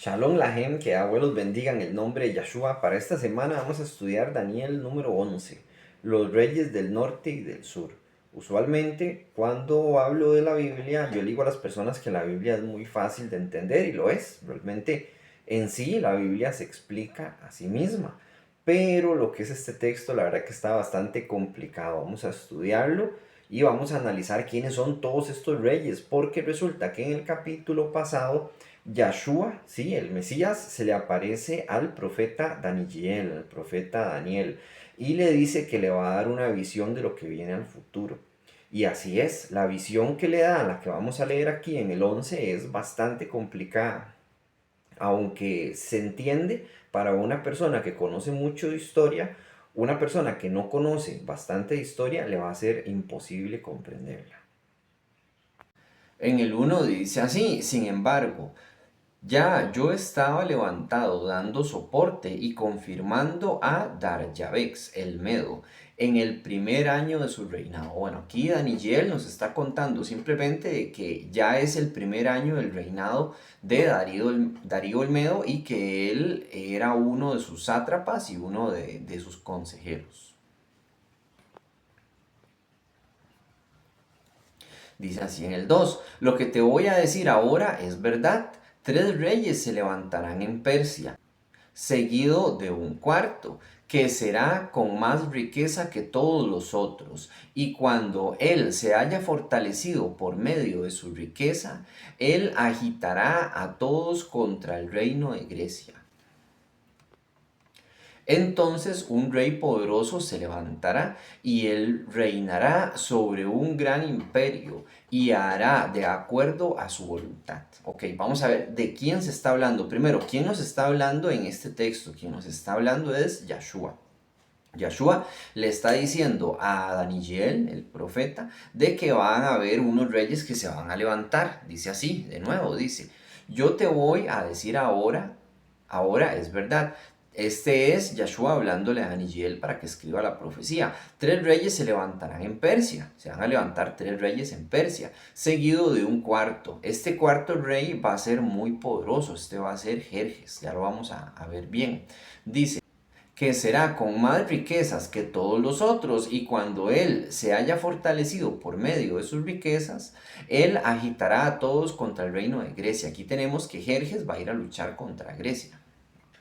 Shalom Lahem, que abuelos bendigan el nombre de Yahshua. Para esta semana vamos a estudiar Daniel número 11, los reyes del norte y del sur. Usualmente cuando hablo de la Biblia, yo le digo a las personas que la Biblia es muy fácil de entender y lo es. Realmente en sí la Biblia se explica a sí misma. Pero lo que es este texto, la verdad que está bastante complicado. Vamos a estudiarlo y vamos a analizar quiénes son todos estos reyes, porque resulta que en el capítulo pasado Yahshua, sí, el Mesías, se le aparece al profeta Daniel, al profeta Daniel, y le dice que le va a dar una visión de lo que viene al futuro. Y así es, la visión que le da, la que vamos a leer aquí en el 11, es bastante complicada, aunque se entiende para una persona que conoce mucho de historia, una persona que no conoce bastante de historia le va a ser imposible comprenderla. En el uno dice así: sin embargo, ya yo estaba levantado dando soporte y confirmando a Daryavex, el Medo, en el primer año de su reinado. Bueno, aquí Daniel nos está contando simplemente de que ya es el primer año del reinado de Darío el Medo y que él era uno de sus sátrapas y uno de sus consejeros. Dice así en el 2: lo que te voy a decir ahora es verdad. Tres reyes se levantarán en Persia, seguido de un cuarto, que será con más riqueza que todos los otros, y cuando él se haya fortalecido por medio de su riqueza, él agitará a todos contra el reino de Grecia. Entonces un rey poderoso se levantará y él reinará sobre un gran imperio y hará de acuerdo a su voluntad. Ok, vamos a ver de quién se está hablando. Primero, ¿quién nos está hablando en este texto? Quien nos está hablando es Yahshua. Yahshua le está diciendo a Daniel, el profeta, de que van a haber unos reyes que se van a levantar. Dice así, de nuevo, dice: yo te voy a decir ahora es verdad. Este es Yahshua hablándole a Daniel para que escriba la profecía. Tres reyes se levantarán en Persia. Se van a levantar tres reyes en Persia, seguido de un cuarto. Este cuarto rey va a ser muy poderoso. Este va a ser Jerjes. Ya lo vamos a ver bien. Dice que será con más riquezas que todos los otros, y cuando él se haya fortalecido por medio de sus riquezas, él agitará a todos contra el reino de Grecia. Aquí tenemos que Jerjes va a ir a luchar contra Grecia.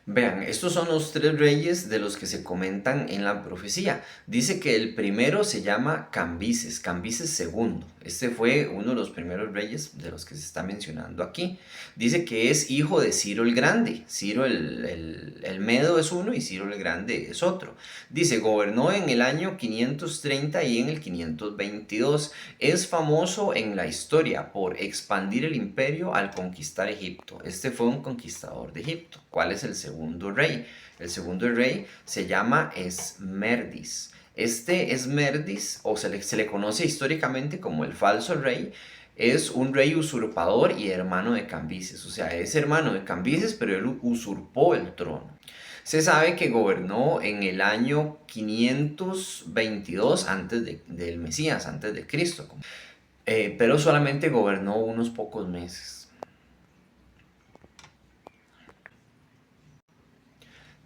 Vean, estos son los tres reyes de los que se comentan en la profecía. Dice que el primero se llama Cambises, Cambises segundo. Este fue uno de los primeros reyes de los que se está mencionando aquí. Dice que es hijo de Ciro el Grande. Ciro el Medo es uno y Ciro el Grande es otro. Dice, gobernó en el año 530 y en el 522. Es famoso en la historia por expandir el imperio al conquistar Egipto. Este fue un conquistador de Egipto. ¿Cuál es el segundo rey? El segundo rey se llama Esmerdis. Este Esmerdis, o se le conoce históricamente como el falso rey, es un rey usurpador y hermano de Cambises. O sea, es hermano de Cambises, pero él usurpó el trono. Se sabe que gobernó en el año 522 del Mesías, antes de Cristo, pero solamente gobernó unos pocos meses.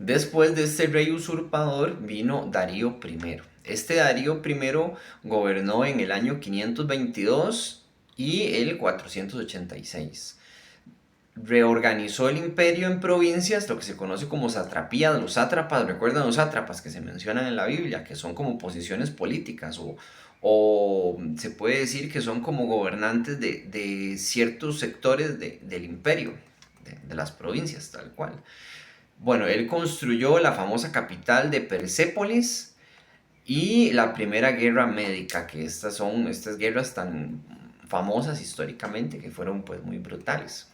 Después de este rey usurpador vino Darío I. Este Darío I gobernó en el año 522 y el 486. Reorganizó el imperio en provincias, lo que se conoce como satrapías. Los sátrapas, recuerdan los sátrapas que se mencionan en la Biblia, que son como posiciones políticas o se puede decir que son como gobernantes de ciertos sectores del imperio, de las provincias, tal cual. Bueno, él construyó la famosa capital de Persépolis y la primera guerra médica, que estas guerras tan famosas históricamente que fueron pues muy brutales.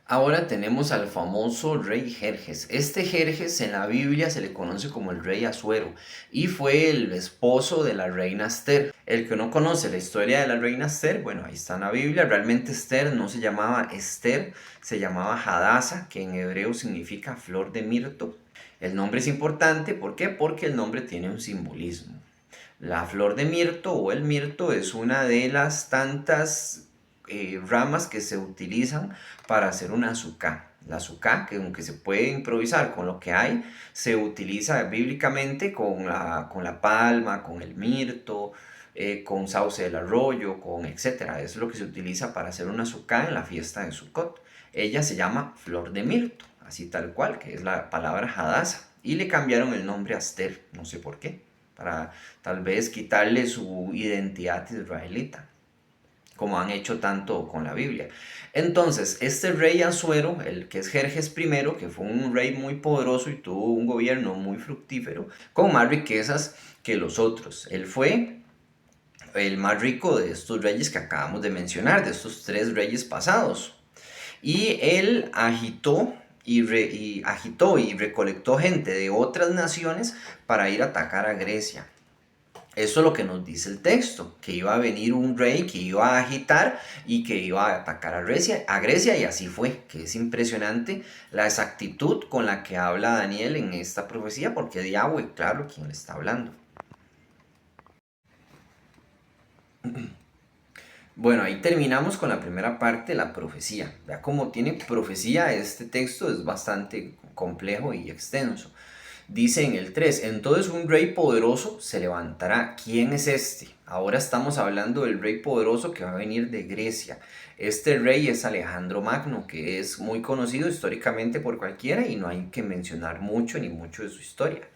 Ahora tenemos al famoso rey Jerjes. Este Jerjes en la Biblia se le conoce como el rey Asuero y fue el esposo de la reina Esther. El que no conoce la historia de la reina Esther, bueno, ahí está en la Biblia. Realmente Esther no se llamaba Esther, se llamaba Hadasa, que en hebreo significa flor de mirto. El nombre es importante, ¿por qué? Porque el nombre tiene un simbolismo. La flor de mirto o el mirto es una de las tantas ramas que se utilizan para hacer una azúcar. La azúcar, que aunque se puede improvisar con lo que hay, se utiliza bíblicamente con la palma, con el mirto, con sauce del arroyo, con etcétera. Es lo que se utiliza para hacer una azúcar en la fiesta de Sukkot. Ella se llama flor de mirto, así tal cual, que es la palabra Hadassah. Y le cambiaron el nombre a Esther, no sé por qué, para tal vez quitarle su identidad israelita, como han hecho tanto con la Biblia. Entonces, este rey Asuero, el que es Jerjes I, que fue un rey muy poderoso y tuvo un gobierno muy fructífero, con más riquezas que los otros. Él fue el más rico de estos reyes que acabamos de mencionar, de estos tres reyes pasados. Y él agitó y recolectó gente de otras naciones para ir a atacar a Grecia. Eso es lo que nos dice el texto, que iba a venir un rey que iba a agitar y que iba a atacar a Grecia, y así fue, que es impresionante la exactitud con la que habla Daniel en esta profecía, porque es Yahweh, claro, quien le está hablando. Bueno, ahí terminamos con la primera parte de la profecía. Ya como tiene profecía, este texto es bastante complejo y extenso. Dice en el 3, entonces un rey poderoso se levantará. ¿Quién es este? Ahora estamos hablando del rey poderoso que va a venir de Grecia. Este rey es Alejandro Magno, que es muy conocido históricamente por cualquiera y no hay que mencionar mucho ni mucho de su historia.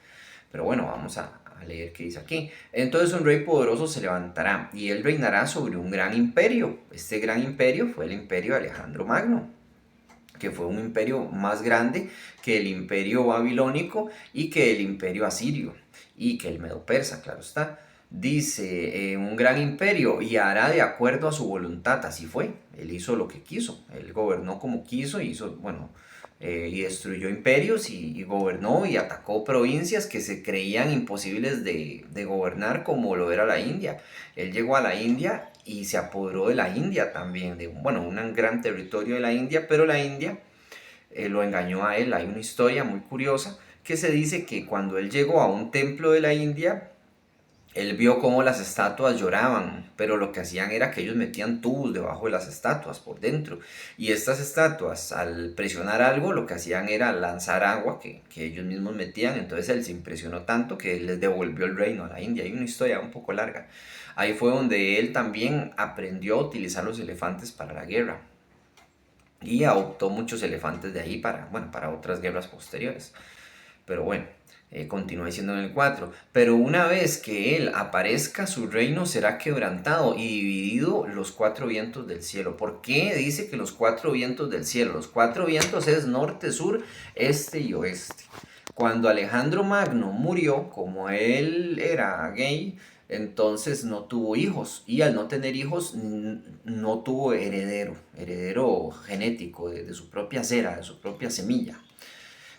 Pero bueno, vamos a leer qué dice aquí. Entonces un rey poderoso se levantará y él reinará sobre un gran imperio. Este gran imperio fue el imperio de Alejandro Magno, que fue un imperio más grande que el imperio babilónico y que el imperio asirio y que el medo-persa, claro está. Dice, un gran imperio y hará de acuerdo a su voluntad, así fue. Él hizo lo que quiso, él gobernó como quiso, hizo, bueno, y destruyó imperios y gobernó y atacó provincias que se creían imposibles de gobernar, como lo era la India. Él llegó a la India y se apoderó de la India también, de bueno, un gran territorio de la India, pero la India lo engañó a él. Hay una historia muy curiosa que se dice que cuando él llegó a un templo de la India, él vio cómo las estatuas lloraban, pero lo que hacían era que ellos metían tubos debajo de las estatuas, por dentro. Y estas estatuas, al presionar algo, lo que hacían era lanzar agua que ellos mismos metían. Entonces él se impresionó tanto que les devolvió el reino a la India. Hay una historia un poco larga. Ahí fue donde él también aprendió a utilizar los elefantes para la guerra. Y adoptó muchos elefantes de ahí para, bueno, para otras guerras posteriores. Pero bueno, continúa diciendo en el 4, pero una vez que él aparezca, su reino será quebrantado y dividido los cuatro vientos del cielo. ¿Por qué dice que los cuatro vientos del cielo? Los cuatro vientos es norte, sur, este y oeste. Cuando Alejandro Magno murió, como él era gay, entonces no tuvo hijos, y al no tener hijos no tuvo heredero genético de su propia cera, de su propia semilla.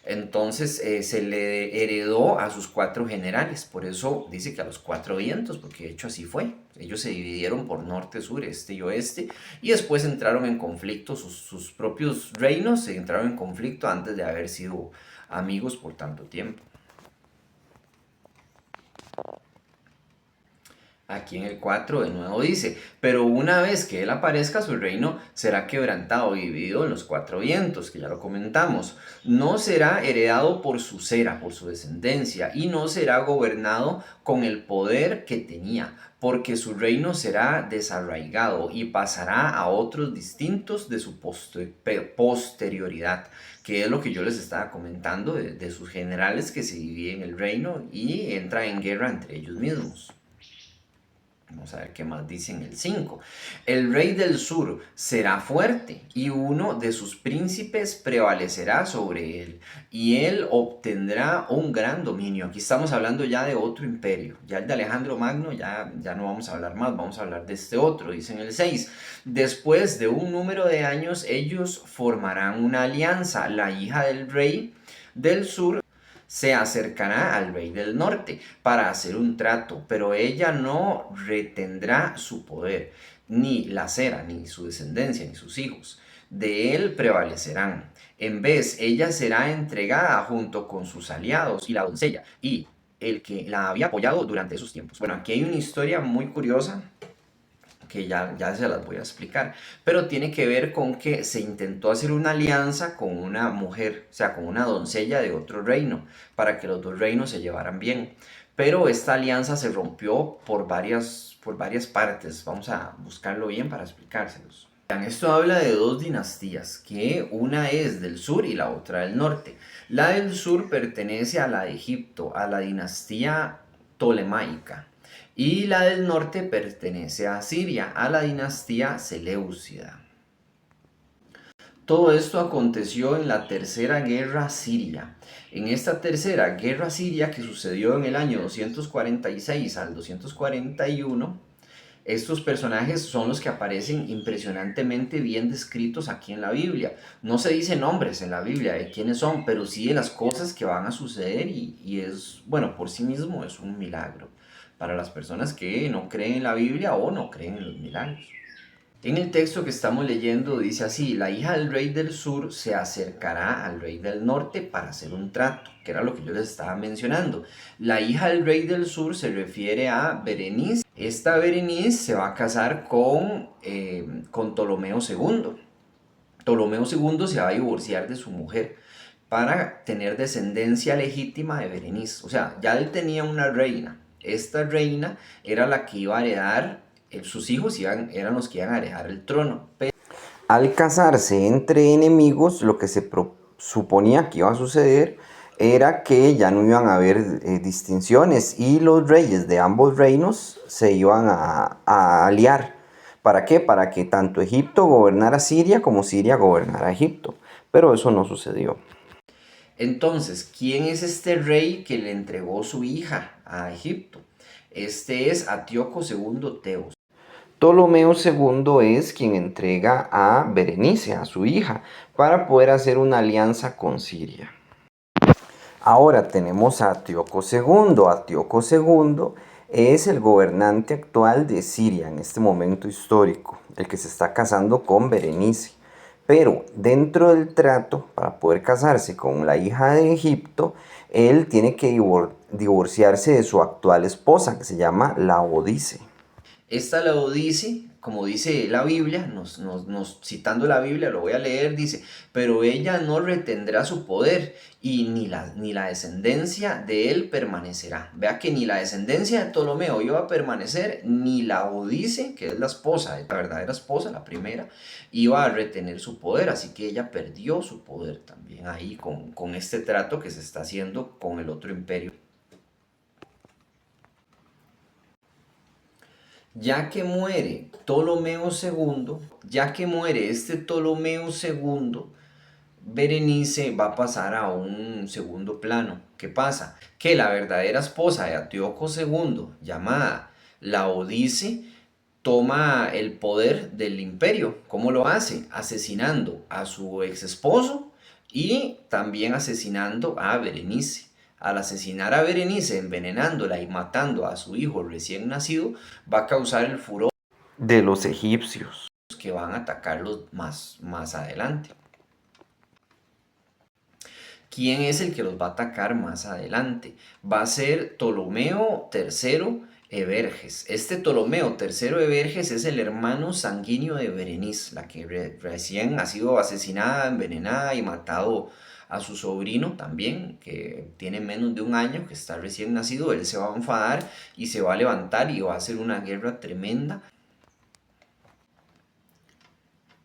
Entonces se le heredó a sus cuatro generales, por eso dice que a los cuatro vientos, porque de hecho así fue. Ellos se dividieron por norte, sur, este y oeste, y después entraron en conflicto, sus propios reinos se entraron en conflicto antes de haber sido amigos por tanto tiempo. Aquí en el 4 de nuevo dice, pero una vez que él aparezca, su reino será quebrantado y dividido en los cuatro vientos, que ya lo comentamos. No será heredado por su cera, por su descendencia, y no será gobernado con el poder que tenía, porque su reino será desarraigado y pasará a otros distintos de su posterioridad, que es lo que yo les estaba comentando de sus generales que se dividen el reino y entran en guerra entre ellos mismos. Vamos a ver qué más dice en el 5. El rey del sur será fuerte y uno de sus príncipes prevalecerá sobre él y él obtendrá un gran dominio. Aquí estamos hablando ya de otro imperio. Ya el de Alejandro Magno ya no vamos a hablar más, vamos a hablar de este otro. Dice en el 6. Después de un número de años ellos formarán una alianza. La hija del rey del sur se acercará al rey del norte para hacer un trato, pero ella no retendrá su poder, ni la cera, ni su descendencia, ni sus hijos. De él prevalecerán. En vez, ella será entregada junto con sus aliados y la doncella, y el que la había apoyado durante esos tiempos. Bueno, aquí hay una historia muy curiosa que ya se las voy a explicar, pero tiene que ver con que se intentó hacer una alianza con una mujer, o sea, con una doncella de otro reino, para que los dos reinos se llevaran bien. Pero esta alianza se rompió por varias partes. Vamos a buscarlo bien para explicárselos. Esto habla de dos dinastías, que una es del sur y la otra del norte. La del sur pertenece a la de Egipto, a la dinastía tolemaica. Y la del norte pertenece a Siria, a la dinastía seleucida. Todo esto aconteció en la Tercera Guerra Siria. En esta Tercera Guerra Siria, que sucedió en el año 246 al 241, estos personajes son los que aparecen impresionantemente bien descritos aquí en la Biblia. No se dicen nombres en la Biblia de quiénes son, pero sí de las cosas que van a suceder y es, bueno, por sí mismo es un milagro para las personas que no creen en la Biblia o no creen en los milagros. En el texto que estamos leyendo dice así: la hija del rey del sur se acercará al rey del norte para hacer un trato, que era lo que yo les estaba mencionando. La hija del rey del sur se refiere a Berenice. Esta Berenice se va a casar con Ptolomeo II. Ptolomeo II se va a divorciar de su mujer para tener descendencia legítima de Berenice. O sea, ya él tenía una reina. Esta reina era la que iba a heredar, sus hijos eran los que iban a heredar el trono. Pero al casarse entre enemigos, lo que se suponía que iba a suceder era que ya no iban a haber distinciones y los reyes de ambos reinos se iban a aliar. ¿Para qué? Para que tanto Egipto gobernara Siria como Siria gobernara Egipto. Pero eso no sucedió. Entonces, ¿quién es este rey que le entregó su hija a Egipto? Este es Antíoco II Teos. Ptolomeo II es quien entrega a Berenice, a su hija, para poder hacer una alianza con Siria. Ahora tenemos a Antíoco II. Antíoco II es el gobernante actual de Siria en este momento histórico, el que se está casando con Berenice. Pero dentro del trato, para poder casarse con la hija de Egipto, él tiene que divorciarse de su actual esposa, que se llama Laodice. Esta Laodice, como dice la Biblia, citando la Biblia, lo voy a leer, dice: pero ella no retendrá su poder y ni la descendencia de él permanecerá. Vea que ni la descendencia de Ptolomeo iba a permanecer, ni Laodice, que es la esposa, la verdadera esposa, la primera, iba a retener su poder. Así que ella perdió su poder también ahí con este trato que se está haciendo con el otro imperio. Ya que muere Ptolomeo II, ya que muere este Ptolomeo II, Berenice va a pasar a un segundo plano. ¿Qué pasa? Que la verdadera esposa de Antíoco II, llamada Laodice, toma el poder del imperio. ¿Cómo lo hace? Asesinando a su ex esposo y también asesinando a Berenice. Al asesinar a Berenice, envenenándola y matando a su hijo recién nacido, va a causar el furor de los egipcios, que van a atacarlos más adelante. ¿Quién es el que los va a atacar más adelante? Va a ser Ptolomeo III Eberges. Este Ptolomeo III Eberges es el hermano sanguíneo de Berenice, la que recién ha sido asesinada, envenenada y matado a su sobrino también, que tiene menos de un año, que está recién nacido. Él se va a enfadar y se va a levantar y va a hacer una guerra tremenda.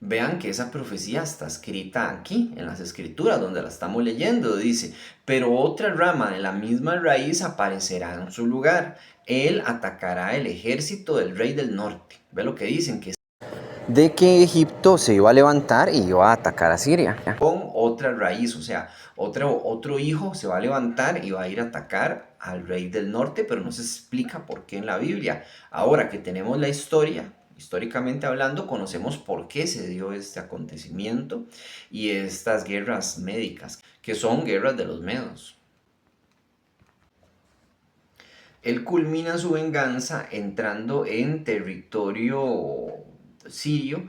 Vean que esa profecía está escrita aquí, en las escrituras, donde la estamos leyendo. Dice: pero otra rama de la misma raíz aparecerá en su lugar. Él atacará el ejército del rey del norte. Ve lo que dicen, que de que Egipto se iba a levantar y iba a atacar a Siria. Con otra raíz, o sea, otro hijo se va a levantar y va a ir a atacar al rey del norte, pero no se explica por qué en la Biblia. Ahora que tenemos la historia, históricamente hablando, conocemos por qué se dio este acontecimiento y estas guerras médicas, que son guerras de los medos. Él culmina su venganza entrando en territorio sirio,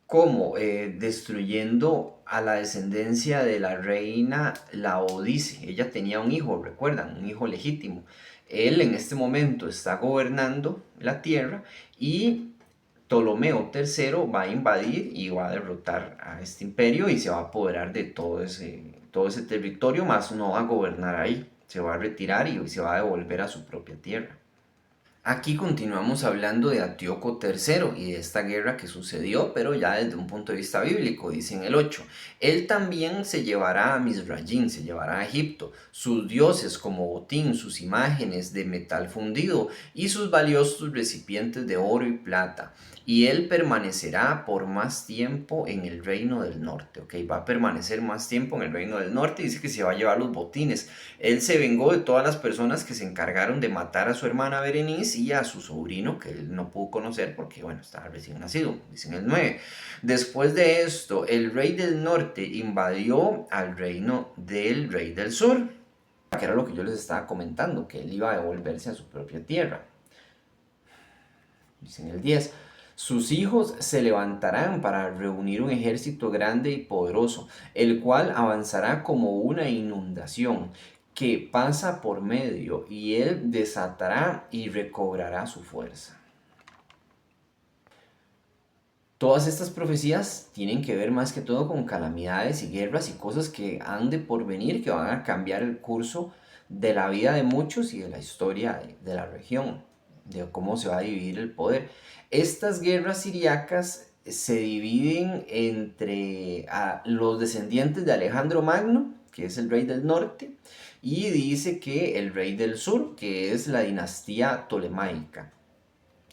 como destruyendo a la descendencia de la reina Laodice. Ella tenía un hijo, recuerdan, un hijo legítimo. Él en este momento está gobernando la tierra y Ptolomeo III va a invadir y va a derrotar a este imperio y se va a apoderar de todo ese territorio, más no va a gobernar ahí, se va a retirar y se va a devolver a su propia tierra. Aquí continuamos hablando de Antíoco III y de esta guerra que sucedió, pero ya desde un punto de vista bíblico, dice en el 8. Él también se llevará a Misrayín, se llevará a Egipto, sus dioses como botín, sus imágenes de metal fundido y sus valiosos recipientes de oro y plata. Y él permanecerá por más tiempo en el reino del norte, ¿ok? Va a permanecer más tiempo en el reino del norte, dice que se va a llevar los botines. Él se vengó de todas las personas que se encargaron de matar a su hermana Berenice y a su sobrino, que él no pudo conocer porque, bueno, estaba recién nacido, dicen el 9. Después de esto, el rey del norte invadió al reino del rey del sur, que era lo que yo les estaba comentando, que él iba a devolverse a su propia tierra. Dicen el 10. Sus hijos se levantarán para reunir un ejército grande y poderoso, el cual avanzará como una inundación que pasa por medio, y él desatará y recobrará su fuerza. Todas estas profecías tienen que ver más que todo con calamidades y guerras y cosas que han de porvenir, que van a cambiar el curso de la vida de muchos y de la historia de la región, de cómo se va a dividir el poder. Estas guerras siriacas se dividen entre los descendientes de Alejandro Magno, que es el rey del norte, y dice que el rey del sur, que es la dinastía tolemaica,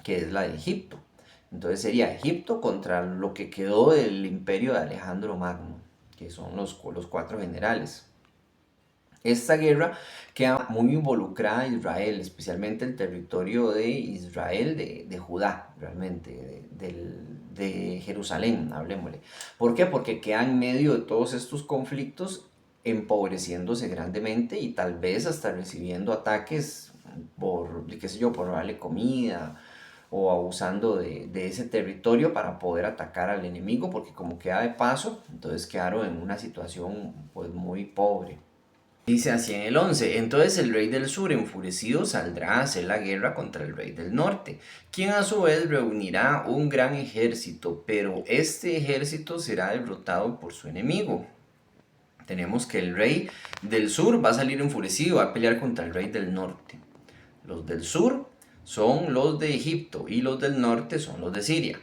que es la de Egipto. Entonces sería Egipto contra lo que quedó del imperio de Alejandro Magno, que son los cuatro generales. Esta guerra queda muy involucrada a Israel, especialmente el territorio de Israel, de Judá, realmente, de Jerusalén, hablemosle. ¿Por qué? Porque queda en medio de todos estos conflictos, empobreciéndose grandemente y tal vez hasta recibiendo ataques por, qué sé yo, por darle comida o abusando de ese territorio para poder atacar al enemigo, porque como queda de paso, entonces quedaron en una situación pues muy pobre. Dice así en el 11, entonces el rey del sur enfurecido saldrá a hacer la guerra contra el rey del norte, quien a su vez reunirá un gran ejército, pero este ejército será derrotado por su enemigo. Tenemos que el rey del sur va a salir enfurecido, va a pelear contra el rey del norte. Los del sur son los de Egipto y los del norte son los de Siria.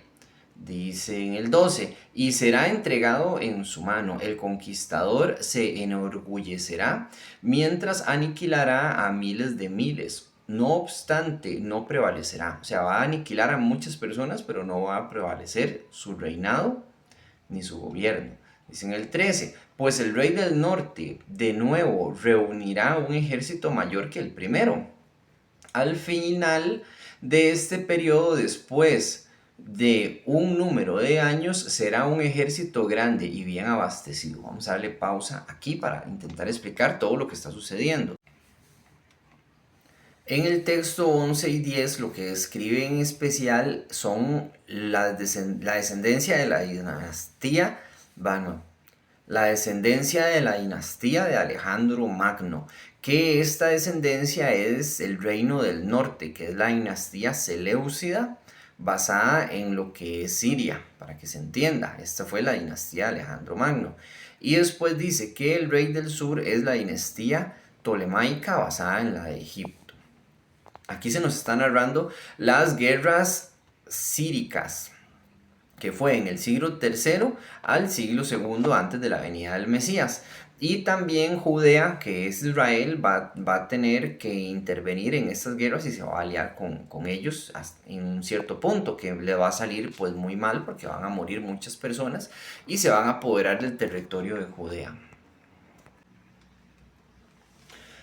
Dice en el 12, y será entregado en su mano. El conquistador se enorgullecerá mientras aniquilará a miles de miles. No obstante, no prevalecerá. O sea, va a aniquilar a muchas personas, pero no va a prevalecer su reinado ni su gobierno. Dice en el 13, pues el rey del norte de nuevo reunirá un ejército mayor que el primero. Al final de este periodo, después de un número de años, será un ejército grande y bien abastecido. Vamos a darle pausa aquí para intentar explicar todo lo que está sucediendo. En el texto 11 y 10 lo que describe en especial son la descendencia de la dinastía, bueno, la descendencia de la dinastía de Alejandro Magno, que esta descendencia es el reino del norte, que es la dinastía Seleucida, basada en lo que es Siria, para que se entienda. Esta fue la dinastía de Alejandro Magno. Y después dice que el rey del sur es la dinastía tolemaica, basada en la de Egipto. Aquí se nos está narrando las guerras síricas, que fue en el siglo III al siglo II antes de la venida del Mesías. Y también Judea, que es Israel, va a tener que intervenir en estas guerras y se va a aliar con ellos en un cierto punto, que le va a salir pues muy mal porque van a morir muchas personas y se van a apoderar del territorio de Judea.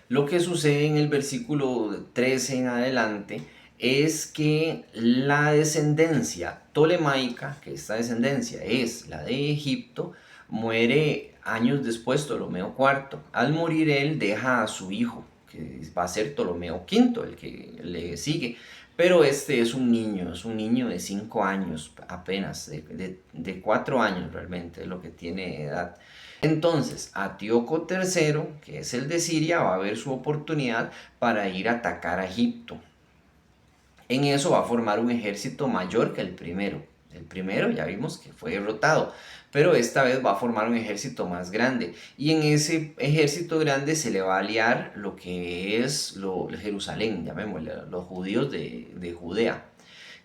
Lo que sucede en el versículo 13 en adelante es que la descendencia tolemaica, que esta descendencia es la de Egipto, muere años después Ptolomeo IV. Al morir él deja a su hijo, que va a ser Ptolomeo V, el que le sigue. Pero este es un niño de 5 años apenas, de 4 años realmente, es lo que tiene edad. Entonces, Antíoco III, que es el de Siria, va a ver su oportunidad para ir a atacar a Egipto. En eso va a formar un ejército mayor que el primero. El primero ya vimos que fue derrotado, pero esta vez va a formar un ejército más grande. Y en ese ejército grande se le va a aliar lo que es Jerusalén, llamémosle, los judíos de Judea,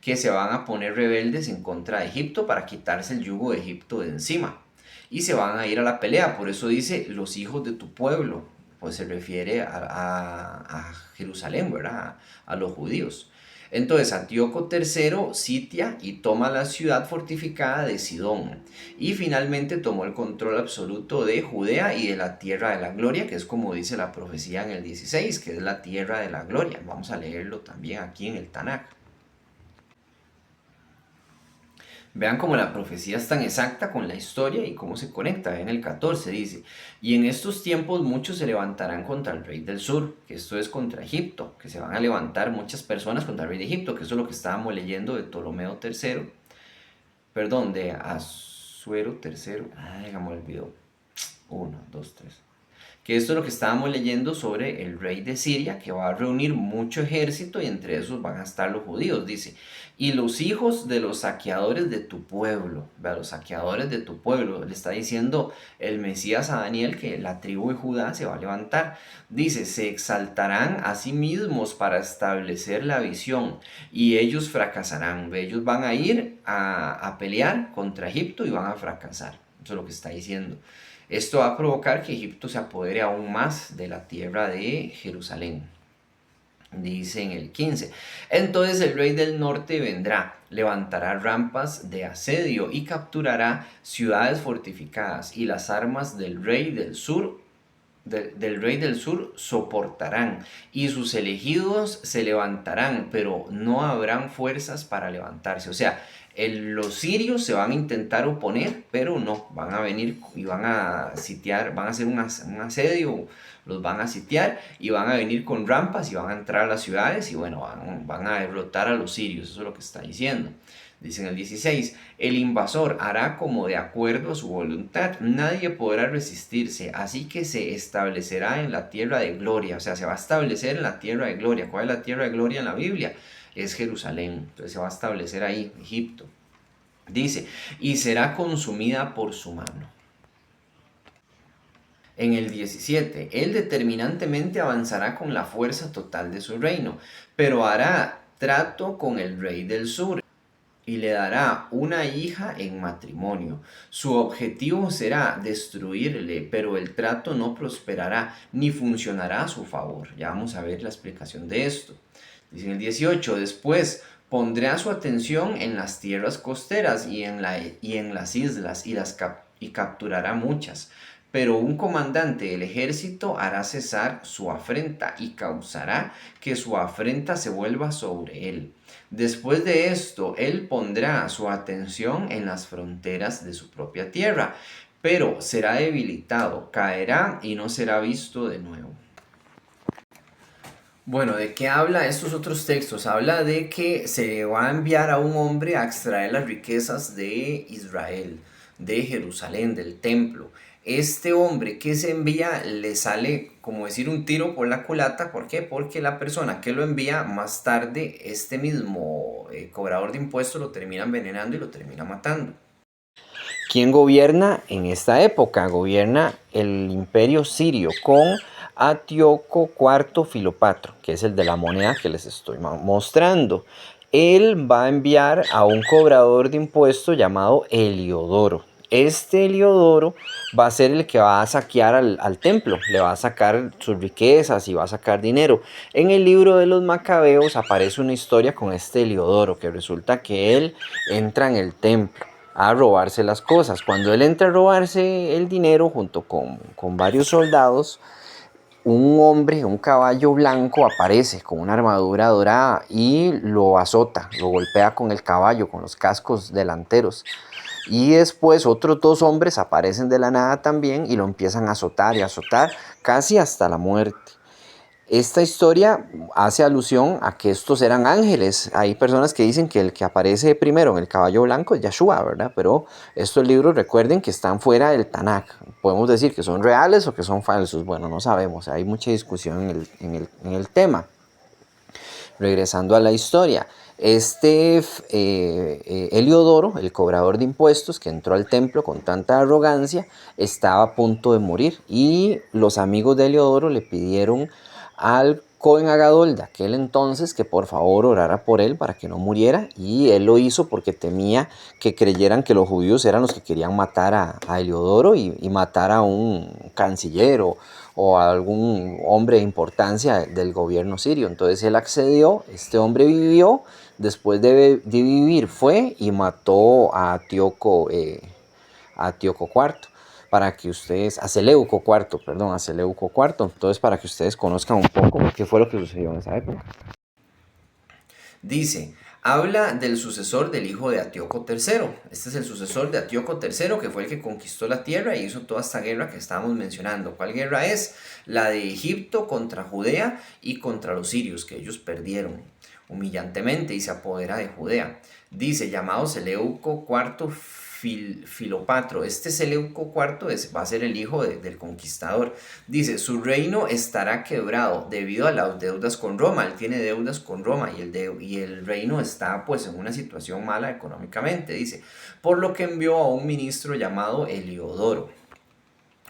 que se van a poner rebeldes en contra de Egipto para quitarse el yugo de Egipto de encima. Y se van a ir a la pelea, por eso dice los hijos de tu pueblo, pues se refiere a Jerusalén, ¿verdad? A los judíos. Entonces Antíoco III sitia y toma la ciudad fortificada de Sidón y finalmente tomó el control absoluto de Judea y de la tierra de la gloria, que es como dice la profecía en el 16, que es la tierra de la gloria. Vamos a leerlo también aquí en el Tanakh. Vean cómo la profecía es tan exacta con la historia y cómo se conecta. En el 14 dice, y en estos tiempos muchos se levantarán contra el rey del sur, que esto es contra Egipto, que se van a levantar muchas personas contra el rey de Egipto, que eso es lo que estábamos leyendo de Ptolomeo III, perdón, de Asuero III, ay, me olvidó, 1, 2, 3, que esto es lo que estábamos leyendo sobre el rey de Siria, que va a reunir mucho ejército y entre esos van a estar los judíos, dice, y los hijos de los saqueadores de tu pueblo, vea, los saqueadores de tu pueblo, le está diciendo el Mesías a Daniel que la tribu de Judá se va a levantar, dice, se exaltarán a sí mismos para establecer la visión y ellos fracasarán, ellos van a ir a pelear contra Egipto y van a fracasar, eso es lo que está diciendo. Esto va a provocar que Egipto se apodere aún más de la tierra de Jerusalén. Dice en el 15, entonces el rey del norte vendrá, levantará rampas de asedio y capturará ciudades fortificadas y las armas del rey del sur del rey del sur soportarán y sus elegidos se levantarán, pero no habrán fuerzas para levantarse. O sea, los sirios se van a intentar oponer, pero no, van a venir y van a sitiar, van a hacer un asedio, los van a sitiar y van a venir con rampas y van a entrar a las ciudades y bueno, van a derrotar a los sirios, eso es lo que está diciendo. Dice en el 16, el invasor hará como de acuerdo a su voluntad, nadie podrá resistirse, así que se establecerá en la tierra de gloria, o sea, se va a establecer en la tierra de gloria. ¿Cuál es la tierra de gloria en la Biblia? Es Jerusalén, entonces se va a establecer ahí, Egipto. Dice, y será consumida por su mano. En el 17, él determinantemente avanzará con la fuerza total de su reino, pero hará trato con el rey del sur y le dará una hija en matrimonio. Su objetivo será destruirle, pero el trato no prosperará ni funcionará a su favor. Ya vamos a ver la explicación de esto. Dice en el 18, después pondrá su atención en las tierras costeras y en las islas y capturará muchas. Pero un comandante del ejército hará cesar su afrenta y causará que su afrenta se vuelva sobre él. Después de esto, él pondrá su atención en las fronteras de su propia tierra, pero será debilitado, caerá y no será visto de nuevo. Bueno, ¿de qué habla estos otros textos? Habla de que se va a enviar a un hombre a extraer las riquezas de Israel, de Jerusalén, del templo. Este hombre que se envía le sale, como decir, un tiro por la culata. ¿Por qué? Porque la persona que lo envía más tarde, este mismo cobrador de impuestos lo termina envenenando y lo termina matando. ¿Quién gobierna en esta época? Gobierna el imperio sirio con Antíoco IV Filopatro, que es el de la moneda que les estoy mostrando. Él va a enviar a un cobrador de impuestos llamado Heliodoro. Este Heliodoro va a ser el que va a saquear al templo, le va a sacar sus riquezas y va a sacar dinero. En el libro de los Macabeos aparece una historia con este Heliodoro, que resulta que él entra en el templo a robarse las cosas. Cuando él entra a robarse el dinero junto con varios soldados, un hombre, un caballo blanco aparece con una armadura dorada y lo azota, lo golpea con el caballo, con los cascos delanteros. Y después otros dos hombres aparecen de la nada también y lo empiezan a azotar y a azotar casi hasta la muerte. Esta historia hace alusión a que estos eran ángeles. Hay personas que dicen que el que aparece primero en el caballo blanco es Yahshua, ¿verdad? Pero estos libros, recuerden que están fuera del Tanakh. Podemos decir que son reales o que son falsos. Bueno, no sabemos. Hay mucha discusión en el tema. Regresando a la historia, Heliodoro, el cobrador de impuestos que entró al templo con tanta arrogancia, estaba a punto de morir y los amigos de Heliodoro le pidieron al Cohen Agadol de aquel entonces que por favor orara por él para que no muriera, y él lo hizo porque temía que creyeran que los judíos eran los que querían matar a Heliodoro y matar a un canciller o a algún hombre de importancia del gobierno sirio. Entonces él accedió, este hombre vivió, después de vivir fue y mató a Antíoco IV, para que ustedes, a Seleuco IV, perdón, a Seleuco IV, entonces para que ustedes conozcan un poco qué fue lo que sucedió en esa época. Dice, habla del sucesor del hijo de Antíoco III. Este es el sucesor de Antíoco III, que fue el que conquistó la tierra y hizo toda esta guerra que estábamos mencionando. ¿Cuál guerra es? La de Egipto contra Judea y contra los sirios, que ellos perdieron humillantemente y se apodera de Judea. Dice, llamado Seleuco IV Filopatro. Este Seleuco IV va a ser el hijo del conquistador. Dice, su reino estará quebrado debido a las deudas con Roma. Él tiene deudas con Roma y el reino está pues en una situación mala económicamente. Dice, por lo que envió a un ministro llamado Heliodoro,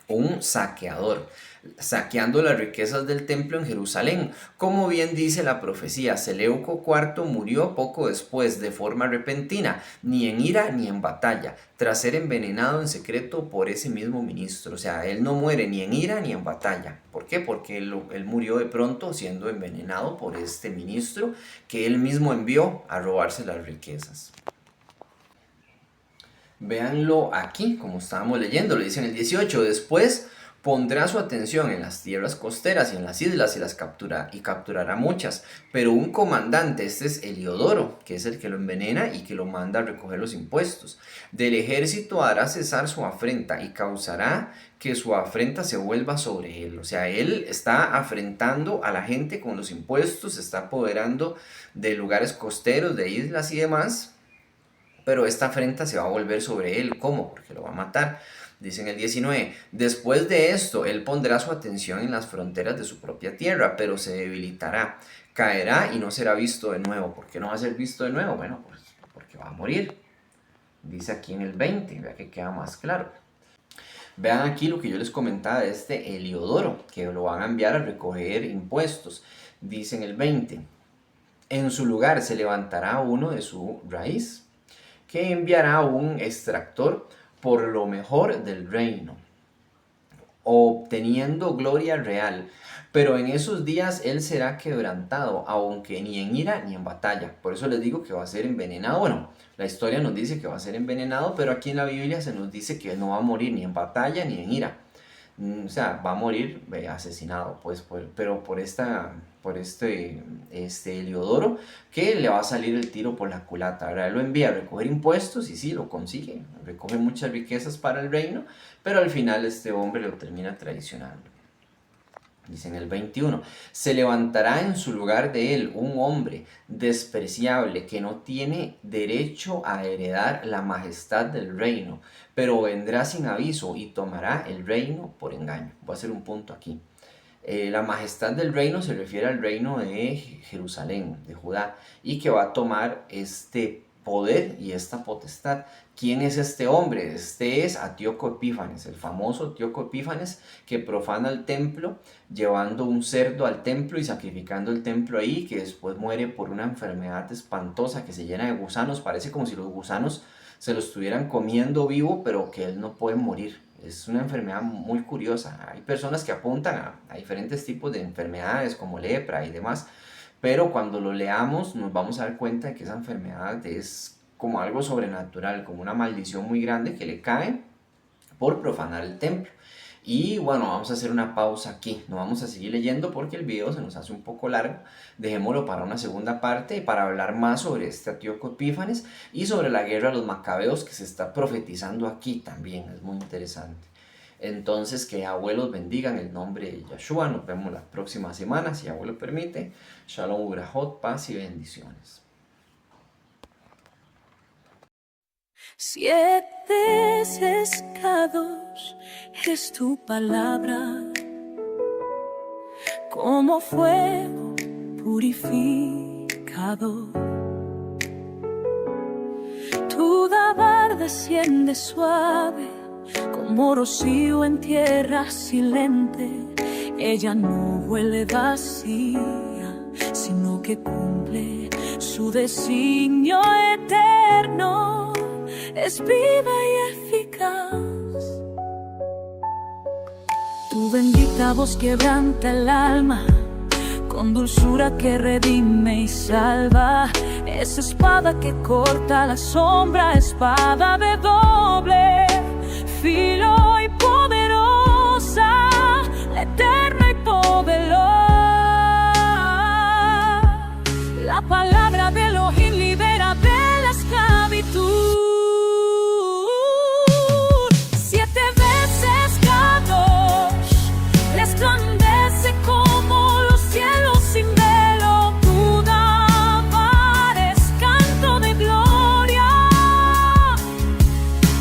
un saqueador, saqueando las riquezas del templo en Jerusalén. Como bien dice la profecía, Seleuco IV murió poco después, de forma repentina, ni en ira ni en batalla, tras ser envenenado en secreto por ese mismo ministro. O sea, él no muere ni en ira ni en batalla. ¿Por qué? Porque él murió de pronto siendo envenenado por este ministro que él mismo envió a robarse las riquezas. Véanlo aquí, como estábamos leyendo, lo dice en el 18. Después pondrá su atención en las tierras costeras y en las islas y capturará muchas. Pero un comandante, este es Heliodoro, que es el que lo envenena y que lo manda a recoger los impuestos, del ejército hará cesar su afrenta y causará que su afrenta se vuelva sobre él. O sea, él está afrentando a la gente con los impuestos, se está apoderando de lugares costeros, de islas y demás. Pero esta afrenta se va a volver sobre él. ¿Cómo? Porque lo va a matar. Dice en el 19, después de esto, él pondrá su atención en las fronteras de su propia tierra, pero se debilitará, caerá y no será visto de nuevo. ¿Por qué no va a ser visto de nuevo? Bueno, pues porque va a morir. Dice aquí en el 20, vea que queda más claro. Vean aquí lo que yo les comentaba de este Heliodoro, que lo van a enviar a recoger impuestos. Dice en el 20, en su lugar se levantará uno de su raíz, que enviará un extractor por lo mejor del reino, obteniendo gloria real. Pero en esos días él será quebrantado, aunque ni en ira ni en batalla. Por eso les digo que va a ser envenenado. Bueno, la historia nos dice que va a ser envenenado, pero aquí en la Biblia se nos dice que no va a morir ni en batalla ni en ira. O sea, va a morir asesinado, pues, pero por este Heliodoro, que le va a salir el tiro por la culata. Ahora él lo envía a recoger impuestos y sí, lo consigue, recoge muchas riquezas para el reino, pero al final este hombre lo termina traicionando. Dice en el 21, se levantará en su lugar de él un hombre despreciable que no tiene derecho a heredar la majestad del reino, pero vendrá sin aviso y tomará el reino por engaño. Voy a hacer un punto aquí. La majestad del reino se refiere al reino de Jerusalén, de Judá, y que va a tomar este poder y esta potestad. ¿Quién es este hombre? Este es Antíoco Epífanes, el famoso Antíoco Epífanes, que profana el templo llevando un cerdo al templo y sacrificando el templo ahí, que después muere por una enfermedad espantosa que se llena de gusanos. Parece como si los gusanos se lo estuvieran comiendo vivo, pero que él no puede morir. Es una enfermedad muy curiosa. Hay personas que apuntan a diferentes tipos de enfermedades como lepra y demás, pero cuando lo leamos nos vamos a dar cuenta de que esa enfermedad es como algo sobrenatural, como una maldición muy grande que le cae por profanar el templo. Y bueno, vamos a hacer una pausa aquí, no vamos a seguir leyendo porque el video se nos hace un poco largo. Dejémoslo para una segunda parte para hablar más sobre este Antíoco Epífanes y sobre la guerra de los macabeos que se está profetizando aquí también, es muy interesante. Entonces, que abuelos bendigan el nombre de Yahshua. Nos vemos la próxima semana, si abuelo permite. Shalom, Urahot, paz y bendiciones. 7 pescados es tu palabra, como fuego purifica pecado. Tu dabar desciende suave, como rocío en tierra silente. Ella no huele vacía, sino que cumple su designio eterno. Es viva y eficaz. Tu bendita voz quebranta el alma, con dulzura que redime y salva. Es espada que corta la sombra, espada de doble filo y poderosa, la eterna y poderosa. La palabra de Elohim libera de la esclavitud. 7 veces Kadosh, resplandece como los cielos sin velo. Tu dabar es canto de gloria,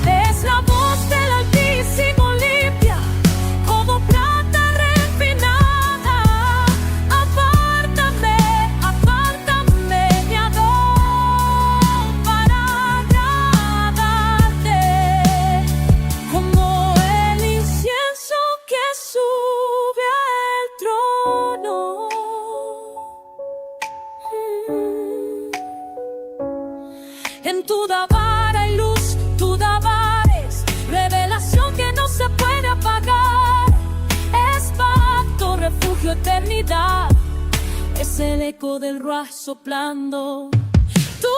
es la voz del Altísimo limpia, como plata refinada. Apártame, apártame, mi Adón, para agradarte, como el incienso que sube al trono. En tu dabar hay luz, tu dabar es revelación que no se puede apagar. Es pacto, refugio, eternidad, es el eco del Ruach soplando. Tu